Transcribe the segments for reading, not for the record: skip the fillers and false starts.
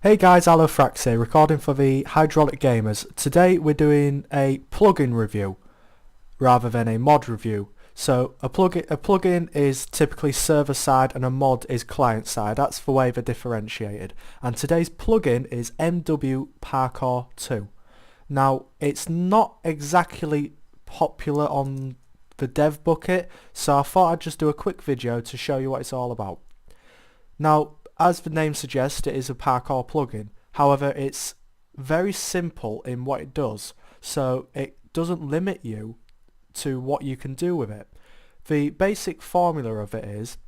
Hey guys, Frax here, recording for the Hydraulic Gamers. Today we're doing a plugin review rather than a mod review. So a plugin is typically server side and a mod is client side. That's the way they're differentiated. And today's plugin is mwparkour2. Now it's not exactly popular on the dev bucket, so I thought I'd just do a quick video to show you what it's all about. Now, as the name suggests, it is a parkour plugin. However, it's very simple in what it does, so it doesn't limit you to what you can do with it. The basic formula of it is,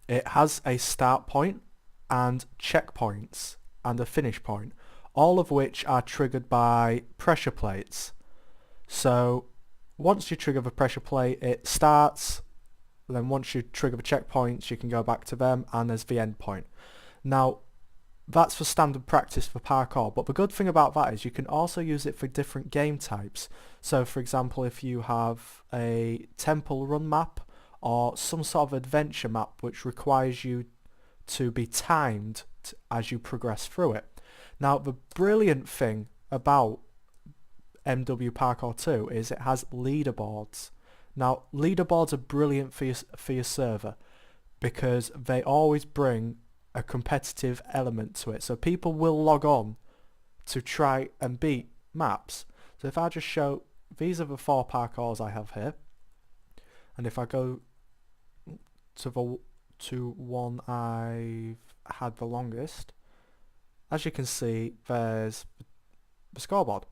it has a start point and checkpoints and a finish point, all of which are triggered by pressure plates. So once you trigger the pressure plate, it starts. Then once you trigger the checkpoints, you can go back to them, and there's the end point. Now, that's for standard practice for parkour, but the good thing about that is you can also use it for different game types. So for example, if you have a temple run map or some sort of adventure map which requires you to be timed as you progress through it. Now, the brilliant thing about mwparkour2 is it has leaderboards. Now, leaderboards are brilliant for your server because they always bring a competitive element to it. So people will log on to try and beat maps. So if I just show, these are the 4 parkours I have here. And if I go to one I've had the longest, as you can see, there's the scoreboard.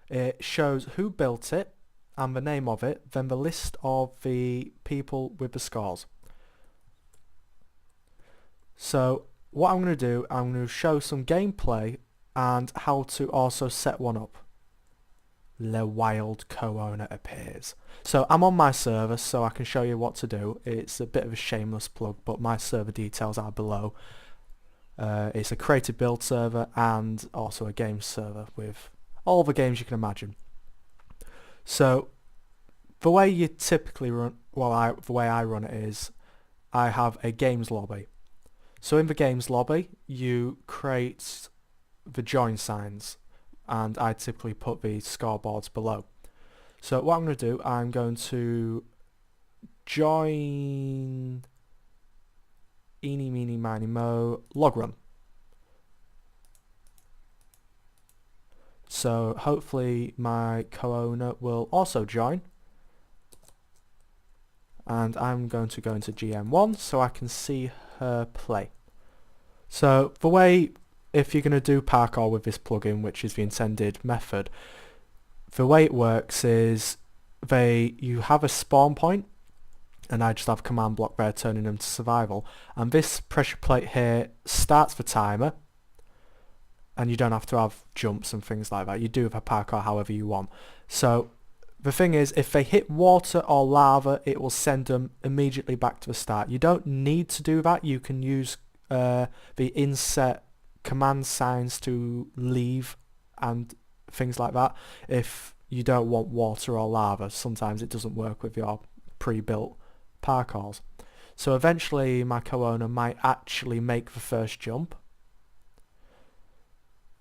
It shows who built it and the name of it, then the list of the people with the scores. So what I'm going to do, I'm going to show some gameplay and how to also set one up. The wild co-owner appears. So I'm on my server, so I can show you what to do. It's a bit of a shameless plug, but my server details are below. It's a creative build server and also a game server with all the games you can imagine. So the way you typically run, the way I run it is, I have a games lobby. So in the games lobby, you create the join signs, and I typically put the scoreboards below. So what I'm going to do, I'm going to join eeny meeny miny mo log run. So hopefully my co-owner will also join. And I'm going to go into GM1 so I can see her play. So the way, if you're going to do parkour with this plugin, which is the intended method, the way it works is you have a spawn point, and I just have a command block there turning them to survival, and this pressure plate here starts the timer, and you don't have to have jumps and things like that. You do the parkour however you want. So the thing is, if they hit water or lava, it will send them immediately back to the start. You don't need to do that. You can use the inset command signs to leave and things like that if you don't want water or lava. Sometimes it doesn't work with your pre-built parkours. So eventually my co-owner might actually make the first jump.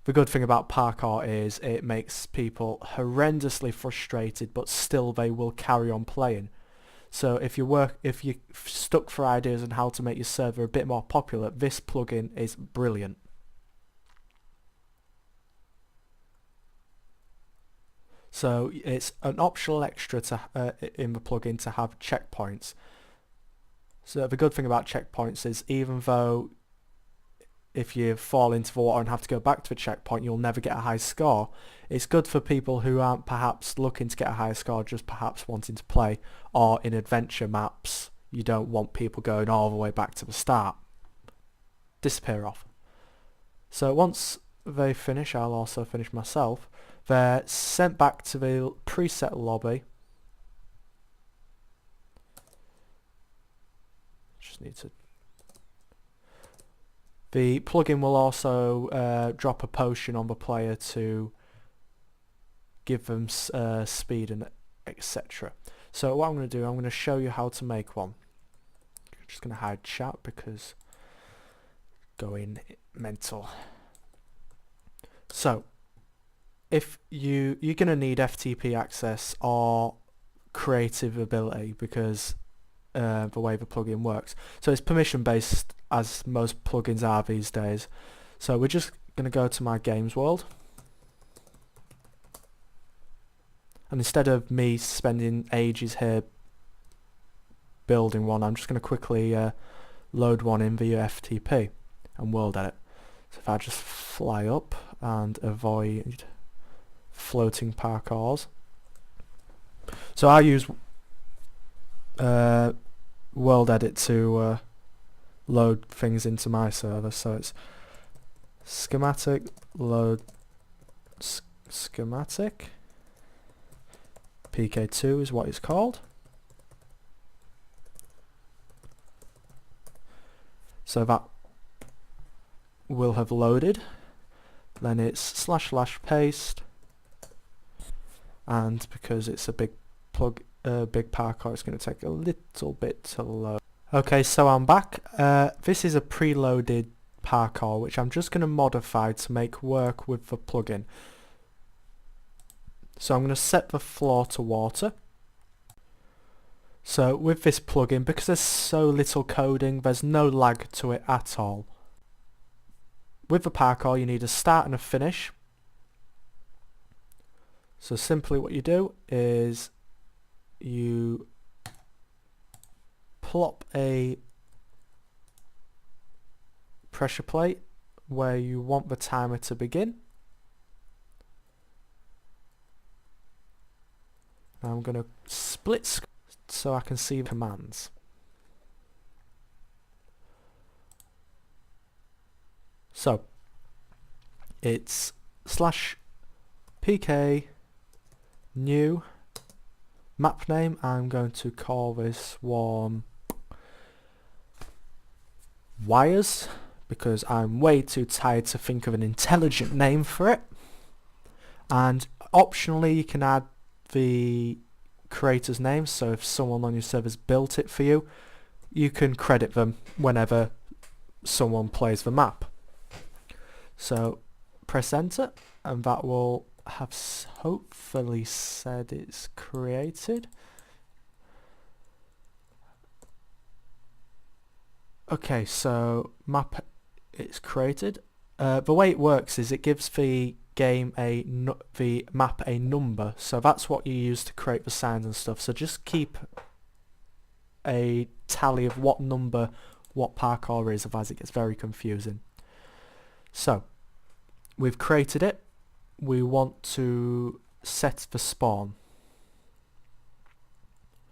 The good thing about parkour is it makes people horrendously frustrated, but still they will carry on playing. So if you're stuck for ideas on how to make your server a bit more popular, this plugin is brilliant. So it's an optional extra to in the plugin to have checkpoints. So the good thing about checkpoints is, even though if you fall into the water and have to go back to the checkpoint, you'll never get a high score. It's good for people who aren't perhaps looking to get a higher score, just perhaps wanting to play, or in adventure maps, you don't want people going all the way back to the start. Disappear off. So once they finish, I'll also finish myself. They're sent back to the preset lobby. Just need to... The plugin will also drop a potion on the player to give them speed and etc. So what I'm going to do, I'm going to show you how to make one. I'm just going to hide chat because going mental. So if you're going to need FTP access or creative ability because the way the plugin works. So it's permission based, as most plugins are these days. So we're just going to go to my games world, and instead of me spending ages here building one, I'm just going to quickly load one in via FTP and world edit. So if I just fly up and avoid floating parkours. So I use world edit to load things into my server. So it's schematic load schematic pk2 is what it's called. So that will have loaded. Then it's / paste, and because it's a big big parkour, it's going to take a little bit to load. Okay, so I'm back. This is a preloaded parkour which I'm just going to modify to make work with the plugin. So I'm going to set the floor to water. So with this plugin, because there's so little coding, there's no lag to it at all. With the parkour you need a start and a finish. So simply what you do is you plop a pressure plate where you want the timer to begin. Now I'm going to split screen so I can see the commands. So it's /pk new map name. I'm going to call this one wires because I'm way too tired to think of an intelligent name for it. And optionally you can add the creator's name, so if someone on your server's built it for you, you can credit them whenever someone plays the map. So press enter and that will have hopefully said it's created. Okay, so map, it's created. The way it works is it gives the game the map a number, so that's what you use to create the signs and stuff. So just keep a tally of what number what parkour is, otherwise it gets very confusing. So we've created it. We want to set the spawn.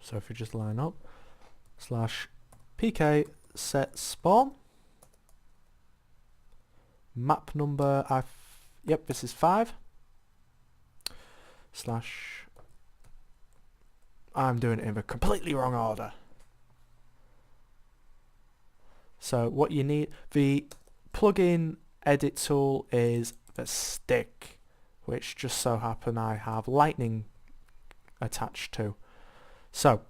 So if you just line up /pk set spawn, map number, yep, this is 5 / I'm doing it in the completely wrong order. So what you need, the plugin edit tool is the stick, which just so happen I have lightning attached to. So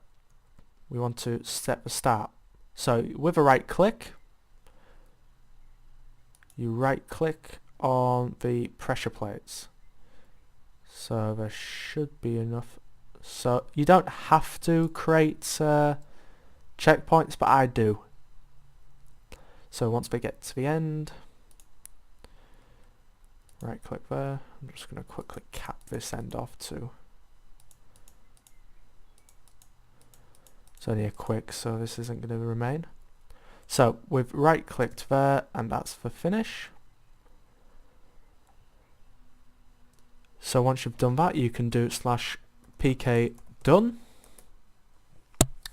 we want to set the start. So with a right click, you right click on the pressure plates. So there should be enough. So you don't have to create checkpoints, but I do. So once we get to the end, right click there. I'm just going to quickly cap this end off too. It's only a quick, so this isn't going to remain. So we've right clicked there and that's the finish. So once you've done that, you can do /pk done.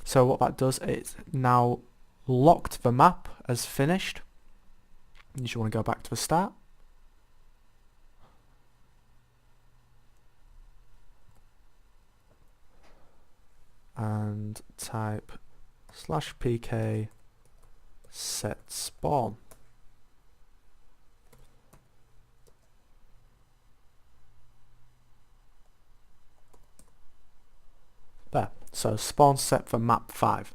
So what that does, it's now locked the map as finished. You just want to go back to the start. And type /pk set spawn. There. So spawn set for map 5.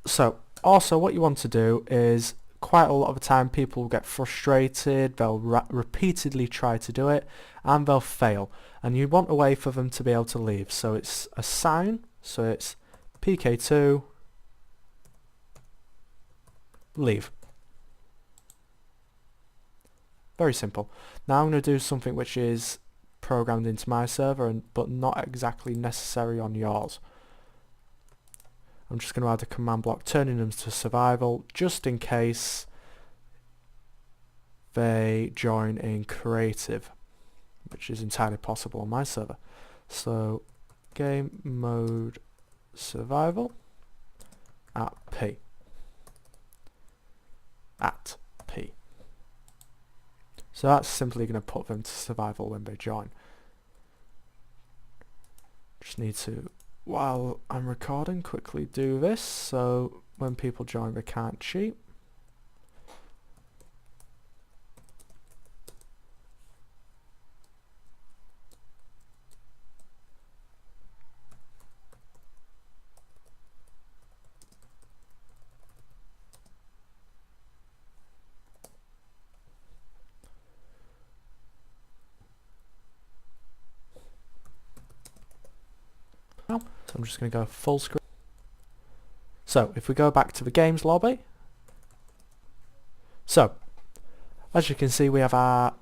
So also what you want to do is quite a lot of the time people will get frustrated, they'll repeatedly try to do it, and they'll fail. And you want a way for them to be able to leave. So it's a sign, so it's pk2 leave. Very simple. Now I'm going to do something which is programmed into my server, but not exactly necessary on yours. I'm just going to add a command block turning them to survival, just in case they join in creative, which is entirely possible on my server. So game mode survival at P. At P. So that's simply going to put them to survival when they join. Just need to, while I'm recording, quickly do this so when people join they can't cheat. So I'm just going to go full screen. So if we go back to the games lobby, so as you can see we have our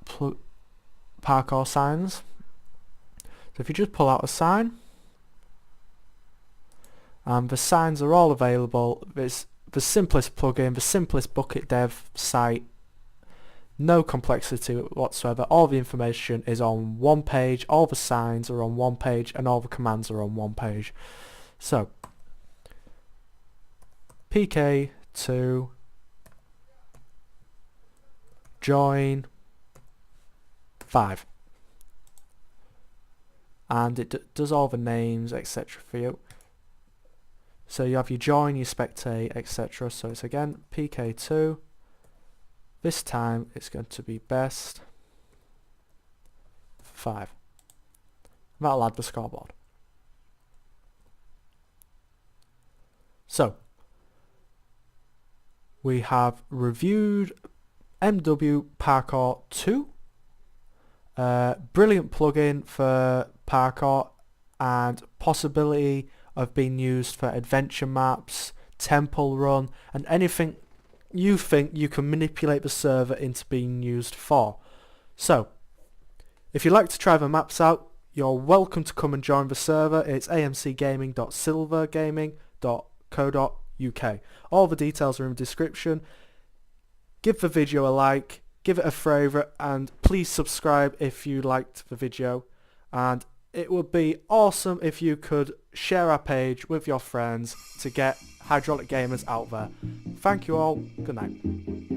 parkour signs. So if you just pull out a sign, the signs are all available. It's the simplest plugin, the simplest bucket dev site. No complexity whatsoever. All the information is on one page, all the signs are on one page, and all the commands are on one page. So pk2 join 5, and it does all the names, etc. for you. So you have your join, your spectate, etc. So it's again pk2. This time it's going to be best 5. That'll add the scoreboard. So we have reviewed mwparkour2, brilliant plugin for parkour and possibility of being used for adventure maps, temple run, and anything you think you can manipulate the server into being used for. So if you'd like to try the maps out, you're welcome to come and join the server. It's amcgaming.silvergaming.co.uk. All the details are in the description. Give the video a like, give it a favourite, and please subscribe if you liked the video. And it would be awesome if you could share our page with your friends to get hydraulic gamers out there. Thank you all. Good night.